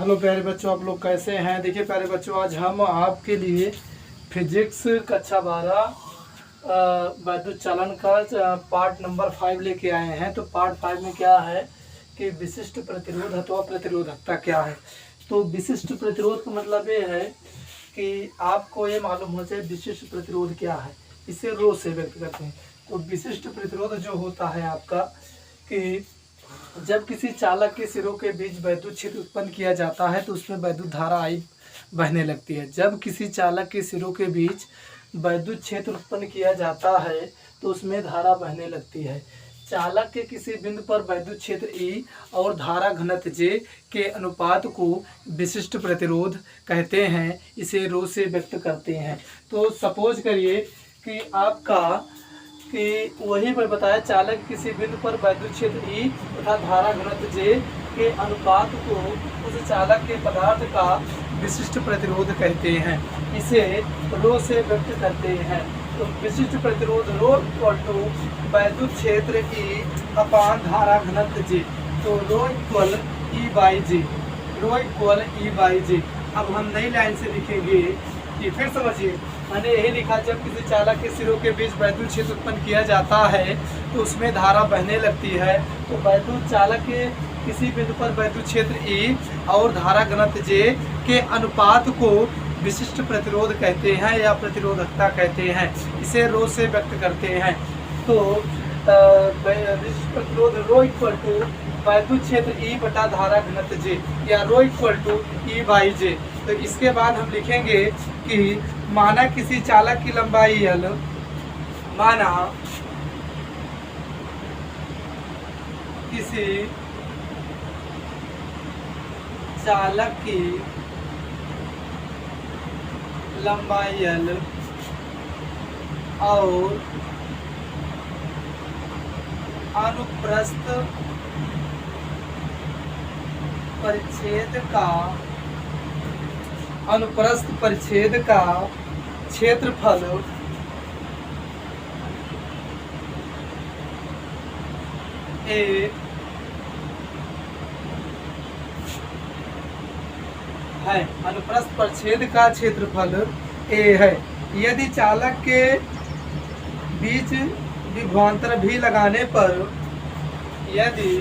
Hello प्यारे बच्चों, आप लोग कैसे हैं। देखिए प्यारे बच्चों, आज हम आपके लिए फिजिक्स कक्षा 12 वैद्युत चालन का पार्ट नंबर 5 लेके आए हैं। तो पार्ट 5 में क्या है कि विशिष्ट प्रतिरोध अथवा प्रतिरोधकता क्या है। तो विशिष्ट प्रतिरोध का मतलब ये है कि आपको ये मालूम हो जाए विशिष्ट प्रतिरोध क्या है, इसे रो से व्यक्त करते हैं। तो विशिष्ट प्रतिरोध जो होता है आपका कि जब किसी चालक के सिरों के बीच वैद्युत क्षेत्र उत्पन्न किया जाता है तो उसमें वैद्युत धारा आई बहने लगती है। जब किसी चालक के सिरों के बीच वैद्युत क्षेत्र उत्पन्न किया जाता है तो उसमें धारा बहने लगती है। चालक के किसी बिंदु पर वैद्युत क्षेत्र E और धारा घनत्व J के अनुपात को विशिष्ट प्रतिरोध कहते हैं। इसे रो से व्यक्त करते हैं। तो सपोज करिए कि आपका कि वही मैं बताया, चालक किसी बिंदु पर वैद्युत क्षेत्र E तथा धारा घनत्व J के अनुपात को उस चालक के पदार्थ का विशिष्ट प्रतिरोध कहते हैं। इसे रो से व्यक्त करते हैं। तो विशिष्ट प्रतिरोध रो इक्वल टू वैद्युत क्षेत्र E अपान धारा घनत्व J। तो rho equal E by J, rho equal E by J। अब हम नई लाइन से लिखेंगे कि फिर समझिए, मैंने यही लिखा, जब किसी चालक के सिरों के बीच वैद्युत क्षेत्र उत्पन्न किया जाता है तो उसमें धारा बहने लगती है। तो वैद्युत चालक के किसी बिंदु पर वैद्युत क्षेत्र E और धारा घनत्व J के अनुपात को विशिष्ट प्रतिरोध कहते हैं या प्रतिरोधकता कहते हैं। इसे रो से व्यक्त करते हैं। तो विशिष्ट प्रतिरोध रो इक्वल टू वैद्युत क्षेत्र E बटा धारा घनत्व J या rho equal to E by J। तो इसके बाद हम लिखेंगे कि माना किसी चालक की लंबाई L, माना किसी चालक की लंबाई L और अनुप्रस्थ परिच्छेद का क्षेत्रफल A है। अनुप्रस्थ परिच्छेद का क्षेत्रफल A है। यदि चालक के बीच विभवांतर भी लगाने पर, यदि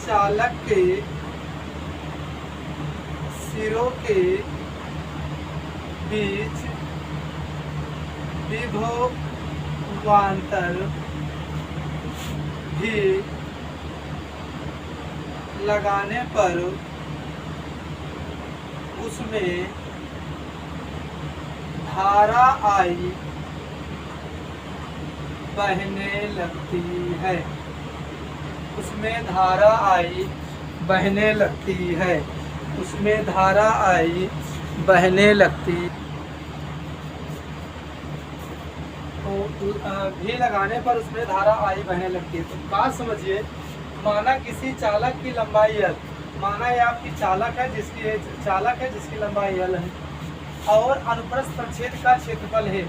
चालक के सिरों के बीच विभवांतर भी लगाने पर उसमें धारा I बहने लगती है। उसमें धारा I बहने लगती है। उसमें धारा I बहने लगती। तो भी लगाने पर उसमें धारा I बहने लगती है। तो बात समझिए, माना किसी चालक की लंबाई L, माना ये आपकी चालक है जिसकी लंबाई L है और अनुप्रस्थ परिच्छेद का क्षेत्रफल है।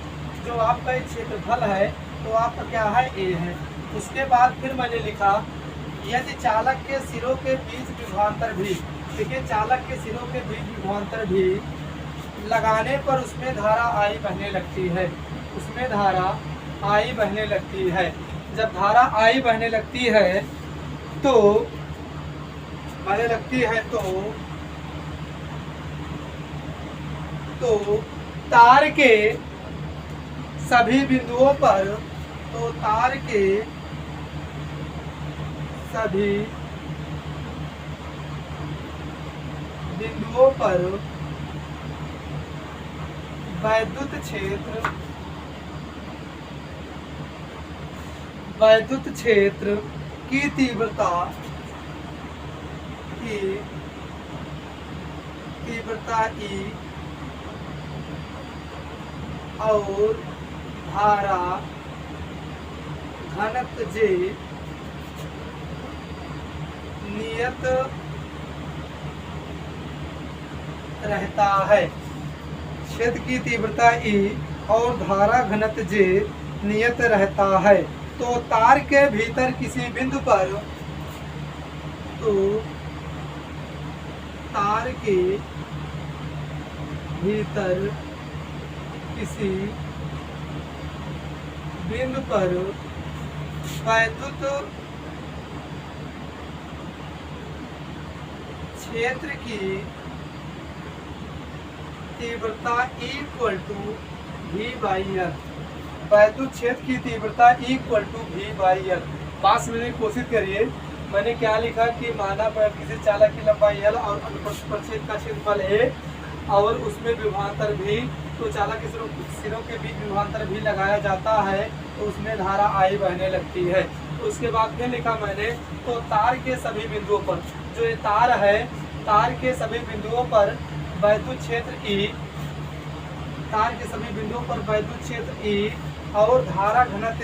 जो आपका एक क्षेत्रफल है तो आपका क्या है, A है। उसके बाद फिर मैंने लिखा, यदि चालक के सिरों के बीच विभवांतर भी, देखिए चालक के सिरों के बीच विभवांतर भी लगाने पर उसमें धारा I बहने लगती है। उसमें धारा I बहने लगती है। जब धारा I बहने लगती है तो तार के सभी बिंदुओं पर, वैद्युत क्षेत्र की तीव्रता E और धारा घनत्व J नियत रहता है। क्षेत्र की तीव्रता E और धारा घनत्व J नियत रहता है। तो तार के भीतर किसी बिंदु पर तो तार के भीतर किसी बिंदु पर वैद्युत क्षेत्र की तीव्रता equal to V by L. वैद्युत क्षेत्र की तीव्रता equal to V by L. पास में कोशिश करिए, मैंने क्या लिखा कि माना किसी चालक की लंबाई L और अनुप्रच्छेद का क्षेत्रफल है और उसमें विभवांतर भी, तो चालक के सिरों के बीच विभवांतर भी लगाया जाता है तो उसमें धारा I बहने लगती है। उसके बाद फिर लिखा मैंने, तो तार के सभी बिंदुओं पर, जो ये तार है, तार के सभी बिंदुओं पर वैद्युत क्षेत्र E, तार के सभी बिंदुओं पर वैद्युत क्षेत्र E और धारा घनत्व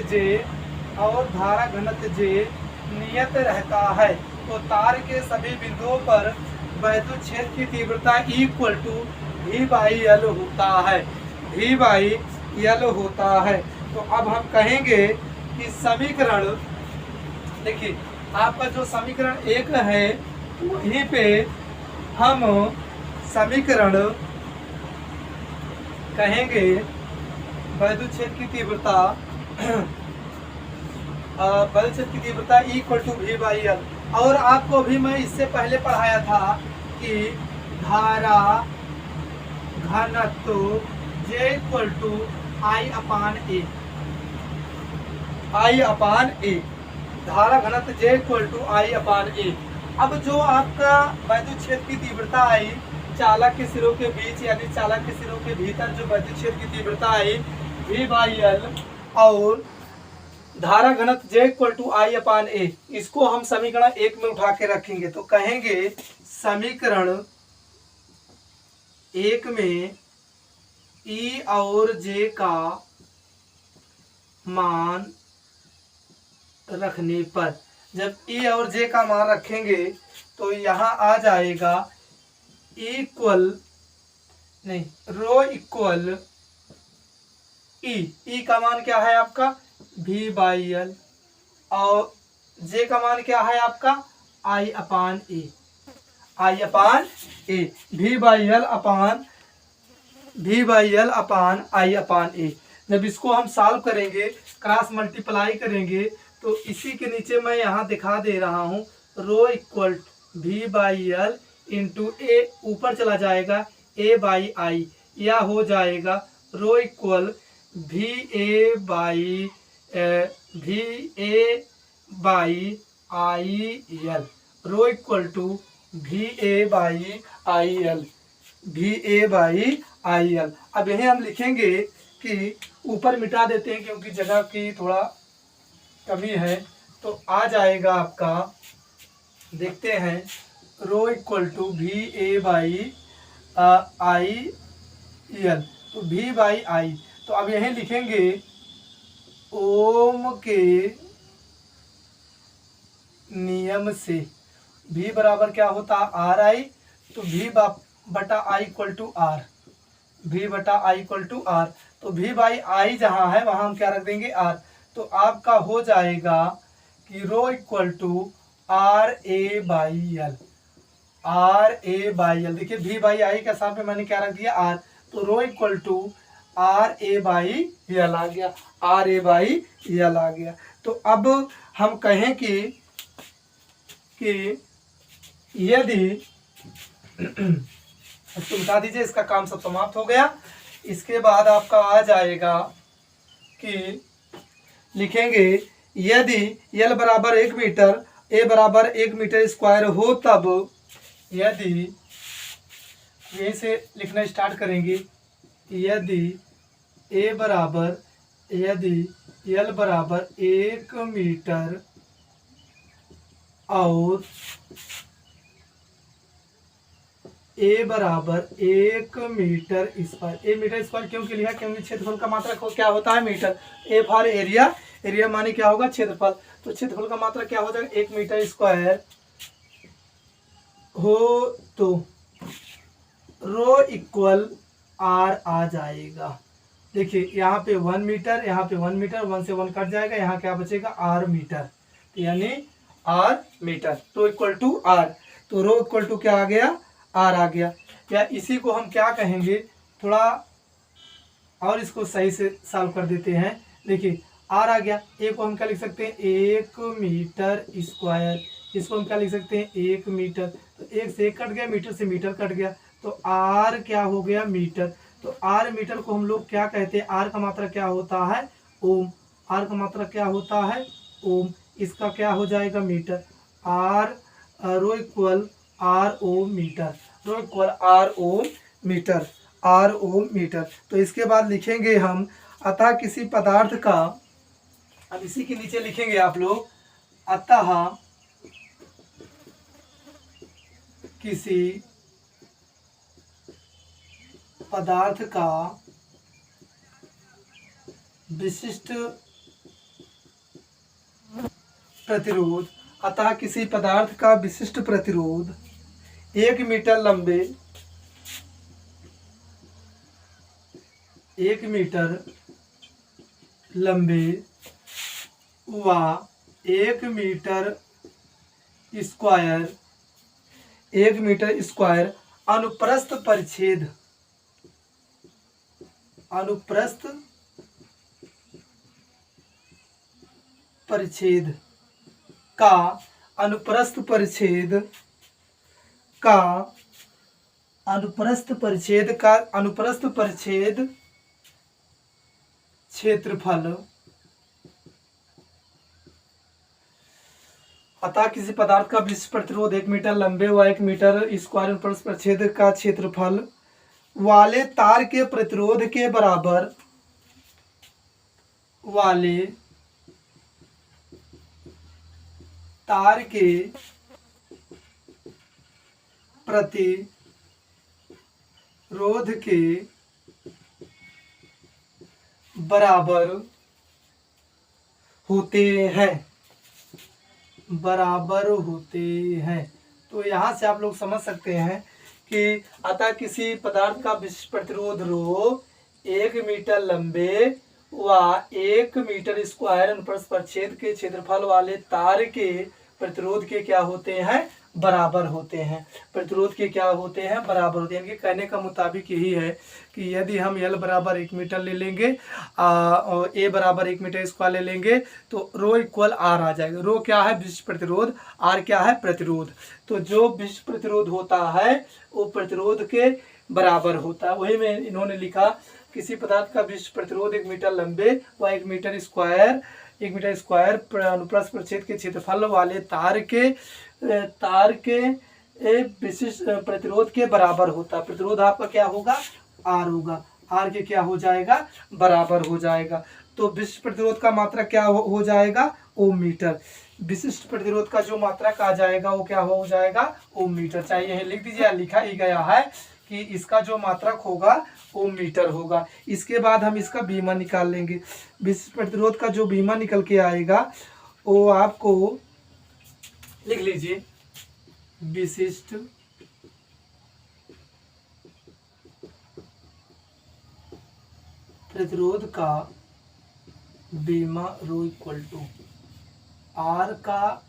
J नियत रहता है। तो तार के सभी बिंदुओं पर वैद्युत क्षेत्र की तीव्रता equal to V by L होता है, V बाई एल होता है। तो अब हम कहेंगे कि समीकरण, देखिए आपका जो समीकरण 1 है वहीं पे हम समीकरण कहेंगे वैद्युत क्षेत्र की तीव्रता equal to V by L. और आपको भी मैं इससे पहले पढ़ाया था कि धारा घनत्व J इक्वल टू I अपान ए, धारा घनत्व J इक्वल टू I अपान ए। अब जो आपका वैद्युत क्षेत्र की तीव्रता आई चालक के सिरों के बीच, यानी चालक के सिरों के भीतर जो वैद्युत क्षेत्र की तीव्रता आई V बाई एल और धारा घनत्व J इक्वल टू I अपान ए, इसको हम समीकरण 1 में उठा के रखेंगे। तो कहेंगे समीकरण 1 में E और J का मान रखने पर, जब E और J का मान रखेंगे तो यहाँ आ जाएगा रो इक्वल E का मान क्या है आपका V बाई एल और J का मान क्या है आपका I upon A, V by L upon I अपान ए। जब इसको हम सॉल्व करेंगे, क्रॉस मल्टीप्लाई करेंगे, तो इसी के नीचे मैं यहाँ दिखा दे रहा हूँ rho equal V by L into A, ऊपर चला जाएगा A बाई आई, या हो जाएगा rho equal V A by I L, rho equal to V A by I L. अब यही हम लिखेंगे कि ऊपर मिटा देते हैं क्योंकि जगह की थोड़ा कमी है, तो आ जाएगा आपका, देखते हैं, rho equal to V A by I L, तो V बाई आई। तो अब यही लिखेंगे ओम के नियम से V बराबर क्या होता है आर आई, तो V बटा आई इक्वल टू आर, V बटा आई इक्वल टू आर। तो V बाई आई जहाँ है वहाँ हम क्या रख देंगे R। तो आपका हो जाएगा कि rho equal to R A by L, देखिए V बाई आई के साथ में मैंने क्या रख दिया R, तो rho equal to R A by L आ गया, तो अब हम कहें कि यदि तो बता दीजिए, इसका काम सब समाप्त हो गया। इसके बाद आपका आ जाएगा कि लिखेंगे यदि L बराबर 1 मीटर, A बराबर 1 मीटर स्क्वायर हो, तब यदि, यहीं से लिखना स्टार्ट करेंगे, यदि L बराबर 1 मीटर और A बराबर 1 metre square, A metre square क्यों लिखा, क्योंकि क्षेत्रफल का मात्रक क्या होता है metre, A for area, area माने क्या होगा क्षेत्रफल, तो क्षेत्रफल का मात्रक क्या हो जाएगा 1 मीटर स्क्वायर हो, तो रो इक्वल R आ जाएगा। देखिए यहाँ पे 1 मीटर, यहाँ पे 1 मीटर, 1 से 1 कट जाएगा, यहाँ क्या बचेगा R मीटर, तो यानी R metre, rho equal to R. तो रो इक्वल टू क्या आ गया, आर आ गया। या इसी को हम क्या कहेंगे, थोड़ा और इसको सही से सॉल्व कर देते हैं। देखिए आर आ गया, ए को हम क्या लिख सकते हैं, 1 मीटर स्क्वायर। इसको हम क्या लिख सकते हैं, 1 मीटर। तो 1 से 1 कट गया, मीटर से मीटर कट गया, तो आर क्या हो गया, मीटर। तो आर मीटर को हम लोग क्या कहते हैं, आर का मात्रा क्या होता है, ओम। आर का मात्रा क्या होता है, ओम। इसका क्या हो जाएगा, metre. R rho equal R O metre, rho equal R O metre, R O metre. तो इसके बाद लिखेंगे हम, अतः किसी पदार्थ का, अब इसी के नीचे लिखेंगे आप लोग, अतः किसी पदार्थ का विशिष्ट प्रतिरोध, अतः किसी पदार्थ का विशिष्ट प्रतिरोध 1 मीटर लंबे, 1 मीटर लंबे व 1 मीटर स्क्वायर, 1 मीटर स्क्वायर अनुप्रस्थ परिच्छेद, अनुप्रस्थ परिच्छेद का, अनुप्रस्थ परिच्छेद का, अनुप्रस्थ परिच्छेद का, अनुप्रस्थ परिच्छेद क्षेत्रफल, अतः किसी पदार्थ का विशिष्ट प्रतिरोध 1 मीटर लंबे व 1 मीटर स्क्वायर अनुप्रस्थ परिच्छेद का क्षेत्रफल वाले तार के प्रतिरोध के बराबर, वाले तार के प्रतिरोध के बराबर होते हैं, बराबर होते हैं। तो यहाँ से आप लोग समझ सकते हैं कि अतः किसी पदार्थ का विशिष्ट प्रतिरोध रो 1 मीटर लंबे व 1 मीटर स्क्वायर अनुप्रस्थ परिच्छेद के क्षेत्रफल वाले तार के प्रतिरोध के क्या होते हैं, बराबर होते हैं। प्रतिरोध के क्या होते हैं, बराबर होते हैं। इनके कहने का मुताबिक यही है कि यदि हम L बराबर 1 मीटर ले लेंगे और A बराबर 1 मीटर स्क्वायर ले लेंगे तो रो इक्वल आर आ जाएगा। रो क्या है, विशिष्ट प्रतिरोध, आर क्या है, प्रतिरोध। तो जो विशिष्ट प्रतिरोध होता है वो प्रतिरोध के बराबर होता है। वही में इन्होंने लिखा, किसी पदार्थ का विशिष्ट प्रतिरोध 1 मीटर लंबे व 1 मीटर स्क्वायर, 1 मीटर स्क्वायर अनुप्रस्थ परिच्छेद के क्षेत्रफल वाले तार के विशिष्ट प्रतिरोध के बराबर होता है। प्रतिरोध आपका क्या होगा, आर होगा, आर के क्या हो जाएगा, बराबर हो जाएगा। तो विशिष्ट प्रतिरोध का मात्रा क्या हो जाएगा, ओम मीटर। विशिष्ट प्रतिरोध का जो मात्रक आ जाएगा वो क्या हो जाएगा, ओम मीटर। चाहे यही लिख दीजिए, लिखा ही गया है कि इसका जो मात्रक होगा ओम मीटर होगा। इसके बाद हम इसका बीमा निकाल लेंगे। विशिष्ट प्रतिरोध का जो बीमा निकल के आएगा वो आपको लिख लीजिए, विशिष्ट प्रतिरोध का बीमा रो इक्वल टू आर का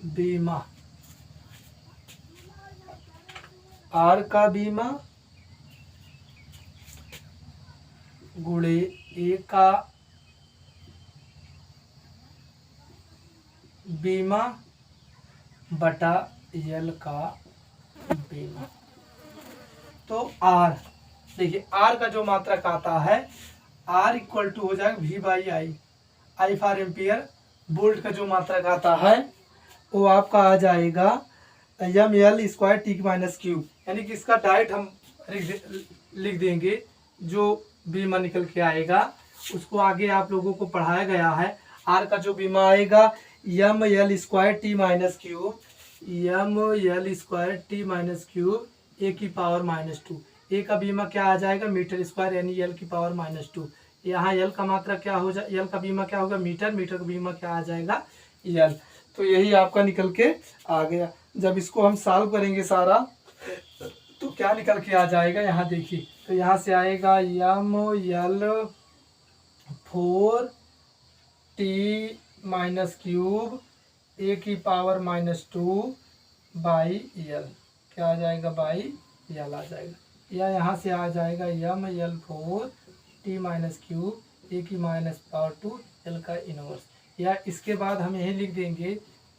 बीमा, आर का बीमा गुणे ए का बीमा बटा यल का बीमा। तो आर देखिए, आर का जो मात्रक आता है, आर इक्वल टू हो जाएगा V by I, I for ampere. Volt का जो मात्रक आता है वो आपका आ जाएगा M L square T minus Q, यानी कि इसका डायरेक्ट हम लिख देंगे। जो बीमा निकल के आएगा उसको आगे आप लोगों को पढ़ाया गया है। आर का जो बीमा आएगा M L square T minus cube, M L square T minus cube A की पावर -2। ए का बीमा क्या आ जाएगा, मीटर स्क्वायर, यानी एल की पावर -2। यहाँ एल का मात्रा क्या हो जाए, एल का बीमा क्या होगा, मीटर, मीटर का बीमा क्या आ जाएगा, एल। तो यही आपका निकल के आ गया। जब इसको हम सॉल्व करेंगे सारा तो क्या निकल के आ जाएगा, यहाँ देखिए। तो यहाँ से आएगा M L 4 T minus cube A की पावर -2 बाई यल, क्या आ जाएगा बाई यल आ जाएगा, या यहाँ से आ जाएगा ml4 t minus cube A की -2 एल का इनवर्स, या इसके बाद हम यही लिख देंगे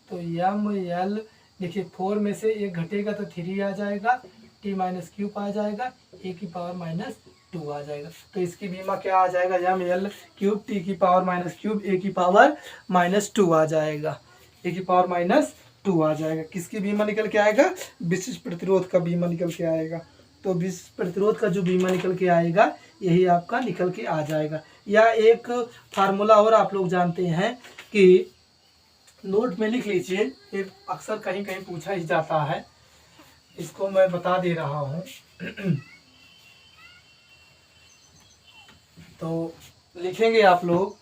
तो ml, देखिए 4 में से एक घटेगा तो 3 आ जाएगा, t माइनस क्यूब आ जाएगा, ए की पावर -2 आ जाएगा। तो इसकी बीमा क्या आ जाएगा, ml3 t की पावर -क्यूब ए की पावर -2 आ जाएगा, ए की पावर -2 आ जाएगा। किसकी बीमा निकल के आएगा, विशिष्ट प्रतिरोध का बीमा निकल के आएगा। तो विशिष्ट प्रतिरोध का जो बीमा निकल के आएगा यही आपका निकल के आ जाएगा। या एक फार्मूला और आप लोग जानते हैं कि नोट में लिख लीजिए, ये अक्सर कहीं कहीं पूछा ही जाता है, इसको मैं बता दे रहा हूँ। तो लिखेंगे आप लोग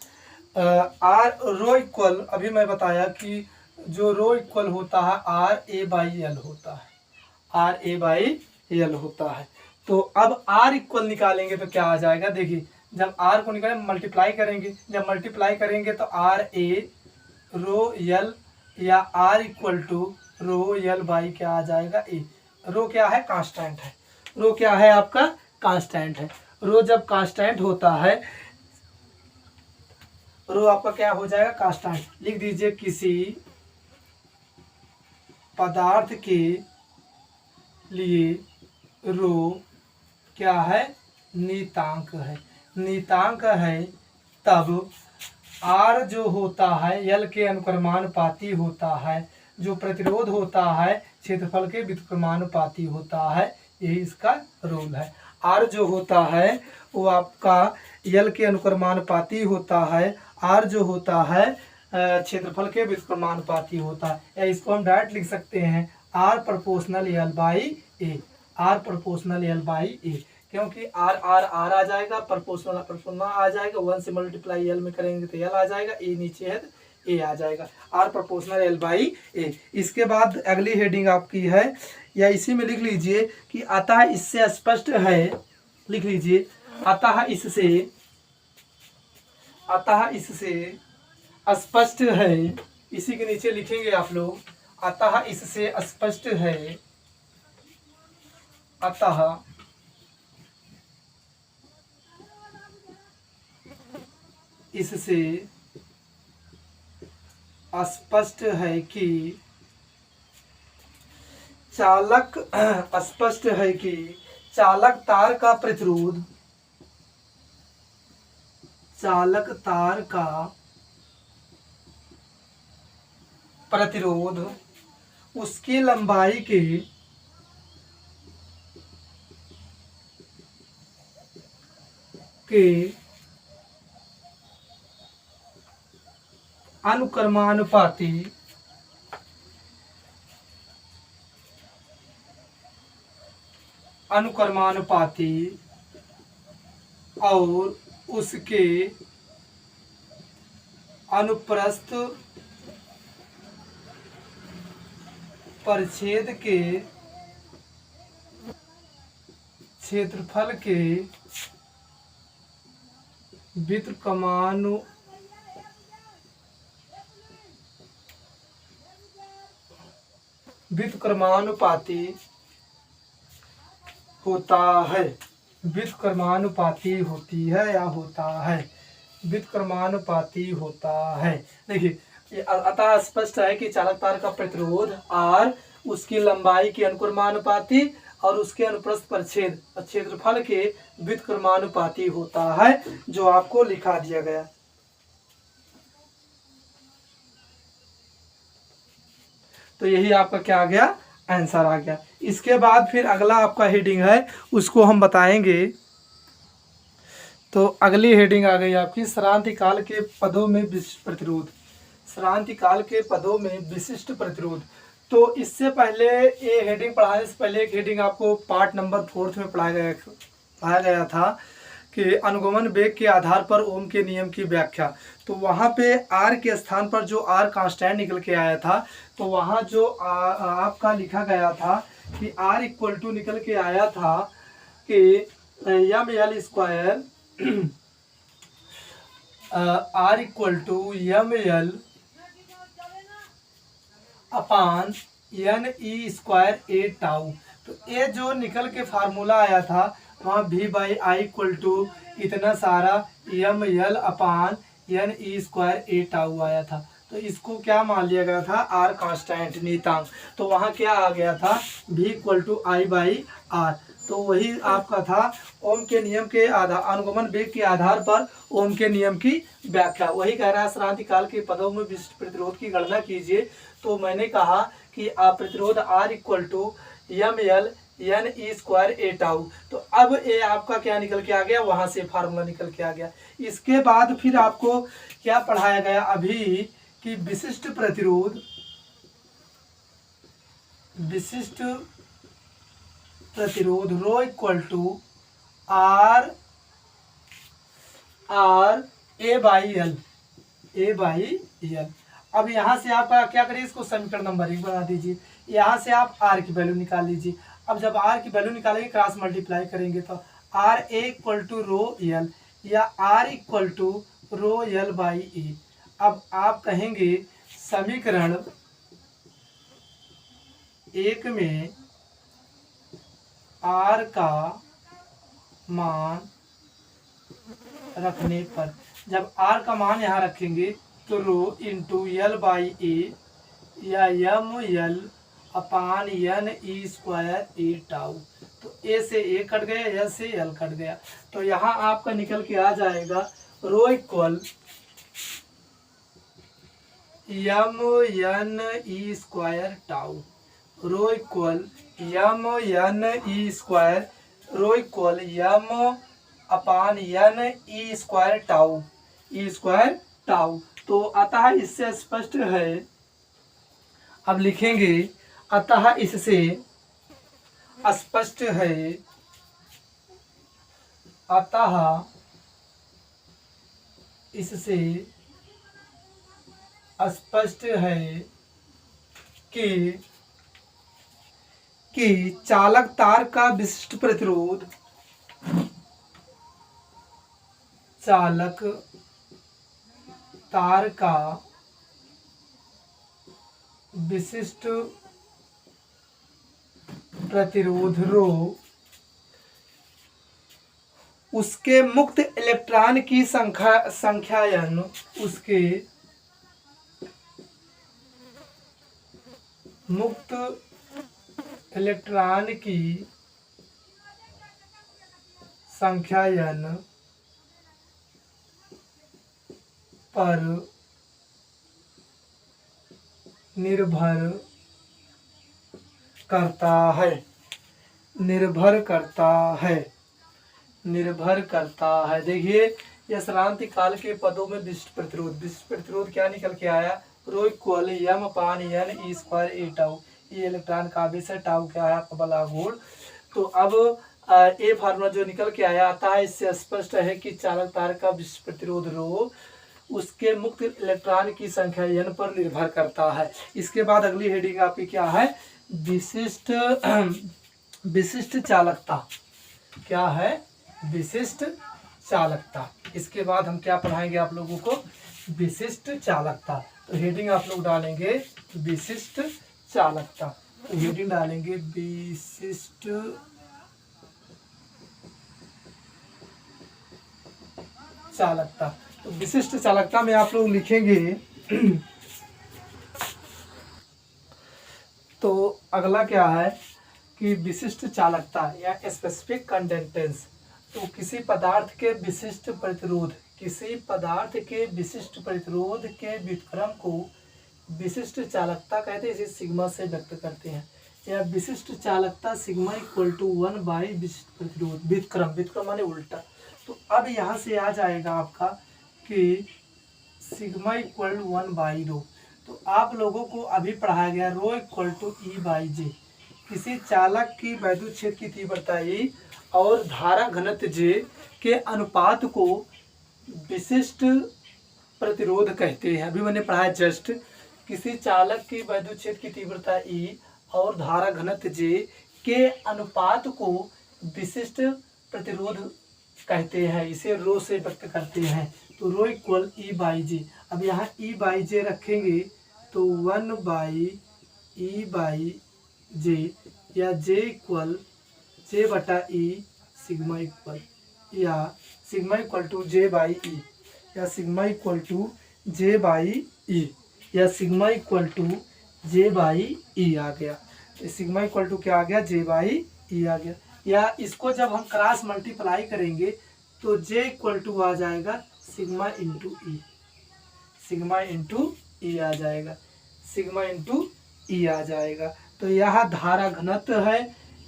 आर रो इक्वल, अभी मैं बताया कि जो रो इक्वल होता है आर ए बाई एल होता है, आर ए बाई एल होता है। तो अब आर इक्वल निकालेंगे तो क्या आ जाएगा, देखिए जब आर को निकालें मल्टीप्लाई करेंगे, जब मल्टीप्लाई करेंगे तो आर ए रो यल, या R equal to rho L by क्या आ जाएगा ए। रो क्या है, कांस्टेंट है, रो क्या है आपका कांस्टेंट है। रो जब कांस्टेंट होता है, रो आपका क्या हो जाएगा कांस्टेंट, लिख दीजिए किसी पदार्थ के लिए रो क्या है, नियतांक है, नियतांक है। तब आर जो होता है यल के अनुक्रमानुपाती होता है, जो प्रतिरोध होता है क्षेत्रफल के व्युत्क्रमानुपाती होता है, यही इसका रूल है। आर जो होता है वो आपका यल के अनुक्रमानुपाती होता है, आर जो होता है क्षेत्रफल के व्युत्क्रमानुपाती होता है, या इसको हम डायरेक्ट लिख सकते हैं R proportional L by A, R proportional L by A, क्योंकि आर आर आर आ जाएगा, प्रोपोर्शनल प्रोपोर्शनल आ जाएगा, 1 से मल्टीप्लाई एल में करेंगे तो एल आ जाएगा, ए नीचे है तो ए आ जाएगा, आर प्रोपोर्शनल एल बाई ए। इसके बाद अगली हेडिंग आपकी है, या इसी में लिख लीजिए कि अतः इससे स्पष्ट है, लिख लीजिए अतः इससे स्पष्ट है, इसी के नीचे लिखेंगे आप लोग अतः इससे स्पष्ट है, अतः इससे स्पष्ट है कि चालक तार का प्रतिरोध, चालक तार का प्रतिरोध उसकी लंबाई के अनुक्रमानुपाती और उसके अनुप्रस्थ परिच्छेद के क्षेत्रफल के व्युत्क्रमानुपाती होता है, व्युत्क्रमानुपाती होती है या होता है, व्युत्क्रमानुपाती होता है। देखिए अतः स्पष्ट है कि चालक तार का प्रतिरोध आर उसकी लंबाई के अनुक्रमानुपाती और उसके अनुप्रस्थ परिच्छेद क्षेत्रफल के व्युत्क्रमानुपाती होता है, जो आपको लिखा दिया गया। तो यही आपका क्या आ गया, आंसर आ गया। इसके बाद फिर अगला आपका हेडिंग है, उसको हम बताएंगे। तो अगली हेडिंग आ गई आपकी श्रांति काल के पदों में विशिष्ट प्रतिरोध, श्रांति काल के पदों में विशिष्ट प्रतिरोध। तो इससे पहले ये हेडिंग पढ़ाने से पहले एक हेडिंग आपको पार्ट नंबर 4 में पढ़ाया गया था कि अनुगमन वेग के आधार पर ओम के नियम की व्याख्या। तो वहाँ पे आर के स्थान पर जो आर कांस्टेंट निकल के आया था, तो वहाँ जो आपका लिखा गया था कि आर इक्वल टू निकल के आया था कि M L square, R equal to M L upon N E square A tau. तो ये जो निकल के फार्मूला आया था वहाँ V by I equal to इतना सारा M L upon N E square A tau आया था। तो इसको क्या मान लिया गया था, आर कांस्टेंट नियतांक। तो वहाँ क्या आ गया था, V equal to I by R. तो वही आपका था ओम के नियम के आधार, अनुगमन वेग के आधार पर ओम के नियम की व्याख्या। वही कह रहा है श्रांति काल के पदों में विशिष्ट प्रतिरोध की गणना कीजिए। तो मैंने कहा कि आप प्रतिरोध R equal to M L N E square A tau. तो अब ये आपका क्या निकल के आ गया, वहां से फार्मूला निकल के आ गया। इसके बाद फिर आपको क्या पढ़ाया गया अभी कि विशिष्ट प्रतिरोध rho equal to R A by L. अब यहाँ से आप क्या करिए, इसको समीकरण नंबर 1 बना दीजिए। यहाँ से आप आर की वैल्यू निकाल लीजिए। अब जब आर की वैल्यू निकालेंगे क्रॉस मल्टीप्लाई करेंगे तो R A equal to rho L या R equal to rho L by A. अब आप कहेंगे समीकरण 1 में आर का मान रखने पर, जब आर का मान यहाँ रखेंगे तो rho into L by A या M L upon N E square A tau. तो ए से ए कट गया, एल से एल कट गया। तो यहाँ आपका निकल के आ जाएगा rho equal M N E square tau. Rho equal M N E square, rho equal M upon N E square tau, E square tau. तो अतः इससे स्पष्ट है, अब लिखेंगे अतः इससे स्पष्ट है, अतः इससे स्पष्ट है कि चालक तार का विशिष्ट प्रतिरोध, चालक तार का विशिष्ट प्रतिरोध रो उसके मुक्त इलेक्ट्रॉन की संख्या n, उसके मुक्त इलेक्ट्रॉन की संख्या n पर निर्भर करता है, निर्भर करता है। देखिए यह श्रांति काल के पदों में विशिष्ट प्रतिरोध क्या निकल के आया, रो equal M upon N E square A tau. ये इलेक्ट्रॉन का आवेश है, टाउ क्या है आपका बलागुण। तो अब ये फार्मूला जो निकल के आया आता है, इससे स्पष्ट है कि चालक तार का विशिष्ट प्रतिरोध रो उसके मुक्त इलेक्ट्रॉन की संख्या n पर निर्भर करता है। इसके बाद अगली हेडिंग आपकी क्या है, विशिष्ट चालकता। क्या है, विशिष्ट चालकता। इसके बाद हम क्या पढ़ाएंगे आप लोगों को, विशिष्ट चालकता। तो हेडिंग आप लोग डालेंगे विशिष्ट चालकता। तो हेडिंग डालेंगे विशिष्ट चालकता। तो विशिष्ट चालकता में आप लोग लिखेंगे तो अगला क्या है कि विशिष्ट चालकता या स्पेसिफिक कंडक्टेंस। तो किसी पदार्थ के विशिष्ट प्रतिरोध, किसी पदार्थ के विशिष्ट प्रतिरोध के व्युत्क्रम को विशिष्ट चालकता कहते हैं। इसे सिग्मा से व्यक्त करते हैं। या विशिष्ट चालकता सिग्मा इक्वल टू 1 बाई विशिष्ट प्रतिरोध, व्युत्क्रम माने उल्टा। तो अब यहाँ से आ जाएगा आपका कि sigma equal to 1 by rho. तो आप लोगों को अभी पढ़ाया गया rho equal to E by J. किसी चालक की वैद्युत क्षेत्र की तीव्रता ई और धारा घनत्व जे के अनुपात को विशिष्ट प्रतिरोध कहते हैं। अभी मैंने पढ़ाया जस्ट, किसी चालक की वैद्युत क्षेत्र की तीव्रता ई और धारा घनत्व जे के अनुपात को विशिष्ट प्रतिरोध कहते हैं। इसे रो से व्यक्त करते हैं। तो रो इक्वल ई बाई जे। अब यहाँ ई बाई जे रखेंगे तो 1 बाई ई बाई जे, या जे इक्वल जे बटा ई सिग्मा इक्वल, या sigma equal to J by E, या sigma equal to J by E, या sigma equal to J by E आ गया। तो सिग्मा इक्वल टू क्या आ गया, जे बाई ई आ गया। या इसको जब हम क्रॉस मल्टीप्लाई करेंगे तो जे इक्वल टू आ जाएगा सिग्मा इंटू ई, सिग्मा इंटू ई आ जाएगा, सिग्मा इंटू ई आ जाएगा। तो यह धारा घनत्व है,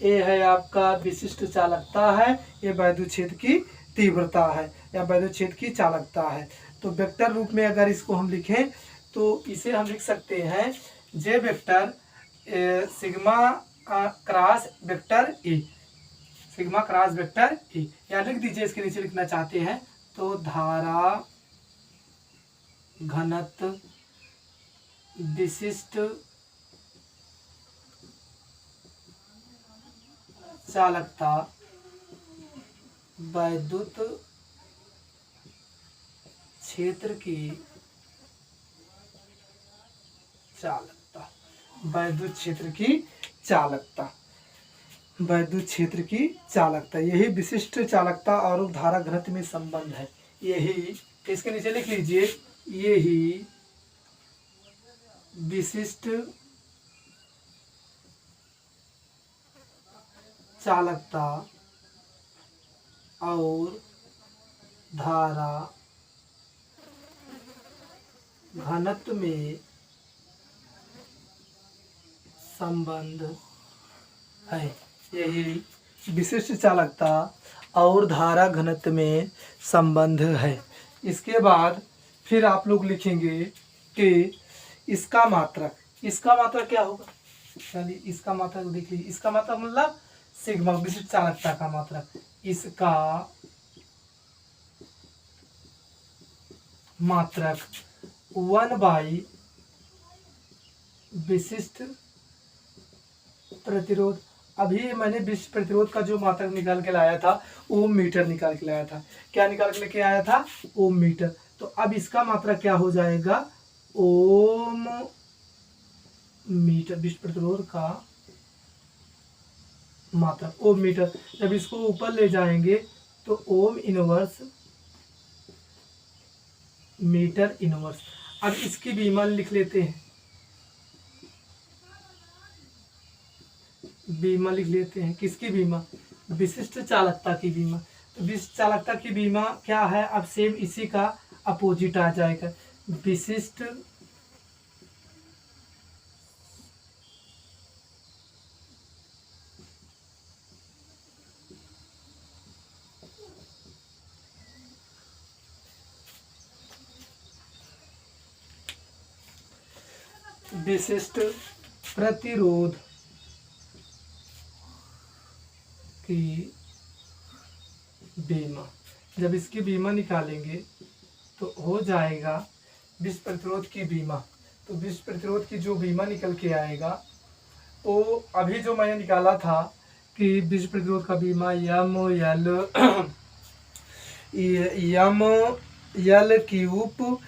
ये है आपका विशिष्ट चालकता है, ये वैद्युत क्षेत्र की तीव्रता है या वैद्युत क्षेत्र की चालकता है। तो वेक्टर रूप में अगर इसको हम लिखें तो इसे हम लिख सकते हैं J vector sigma cross vector E, sigma cross vector E, या लिख दीजिए इसके नीचे लिखना चाहते हैं तो धारा घनत्व विशिष्ट चालकता वैद्युत क्षेत्र की चालकता, वैद्युत क्षेत्र की चालकता, वैद्युत क्षेत्र की चालकता, यही विशिष्ट चालकता और धारा घनत्व में संबंध है। यही इसके नीचे लिख लीजिए, यही विशिष्ट चालकता और धारा घनत्व में संबंध है। यही विशिष्ट चालकता और धारा घनत्व में संबंध है। इसके बाद फिर आप लोग लिखेंगे कि इसका मात्रक, इसका मात्रक क्या होगा, चलिए इसका मात्रक देख लीजिए। इसका मात्रक मतलब सिग्मा, विशिष्ट चालकता का मात्रक, इसका मात्रक 1 बाई विशिष्ट प्रतिरोध। अभी मैंने विशिष्ट प्रतिरोध का जो मात्रक निकाल के लाया था ओम मीटर निकाल के लाया था। क्या निकाल के लेके आया था, ओम मीटर। तो अब इसका मात्रक क्या हो जाएगा, ओम मीटर, विशिष्ट प्रतिरोध का मात्रक ओम मीटर। जब इसको ऊपर ले जाएंगे तो ओम इनवर्स मीटर इनवर्स। अब इसकी बीमा लिख लेते हैं, बीमा लिख लेते हैं। किसकी बीमा, विशिष्ट चालकता की बीमा। तो विशिष्ट चालकता की बीमा क्या है, अब सेम इसी का अपोजिट आ जाएगा, विशिष्ट विशिष्ट प्रतिरोध की बीमा। जब इसकी बीमा निकालेंगे तो हो जाएगा विशिष्ट प्रतिरोध की बीमा। तो विशिष्ट प्रतिरोध की जो बीमा निकल के आएगा वो अभी जो मैंने निकाला था कि विशिष्ट प्रतिरोध का बीमा M L cube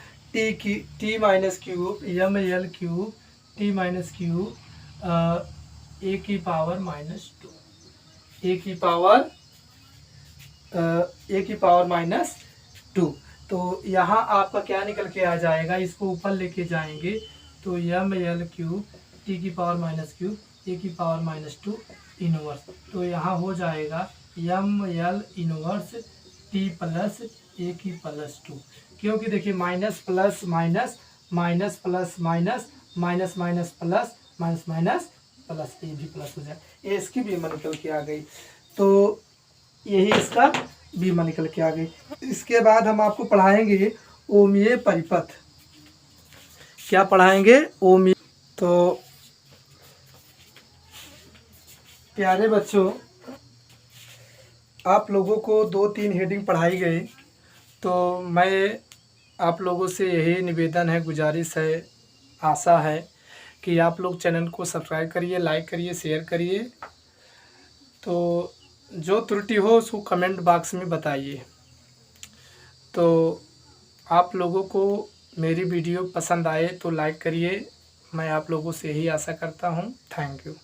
T minus cube M L cube T minus cube A की पावर माइनस 2, ए की पावर माइनस 2। तो यहाँ आपका क्या निकल के आ जाएगा, इसको ऊपर लेके जाएंगे तो यम एल क्यूब टी की पावर माइनस क्यूब ए की पावर माइनस 2 इनवर्स। तो यहाँ हो जाएगा M L inverse T plus ए की प्लस 2, क्योंकि देखिए minus plus minus, minus plus minus, minus minus plus, minus minus plus, ये भी प्लस हो जाए। ये इसकी बीमा निकल के आ गई। तो यही इसका बीमा निकल के आ गई। इसके बाद हम आपको पढ़ाएंगे ओमीय परिपथ। क्या पढ़ाएंगे, ओमीय। तो प्यारे बच्चों, आप लोगों को 2-3 हेडिंग पढ़ाई गई। तो मैं आप लोगों से यही निवेदन है, गुजारिश है, आशा है कि आप लोग चैनल को सब्सक्राइब करिए, लाइक करिए, शेयर करिए। तो जो त्रुटि हो उसको कमेंट बॉक्स में बताइए। तो आप लोगों को मेरी वीडियो पसंद आए तो लाइक करिए, मैं आप लोगों से यही आशा करता हूँ। Thank you.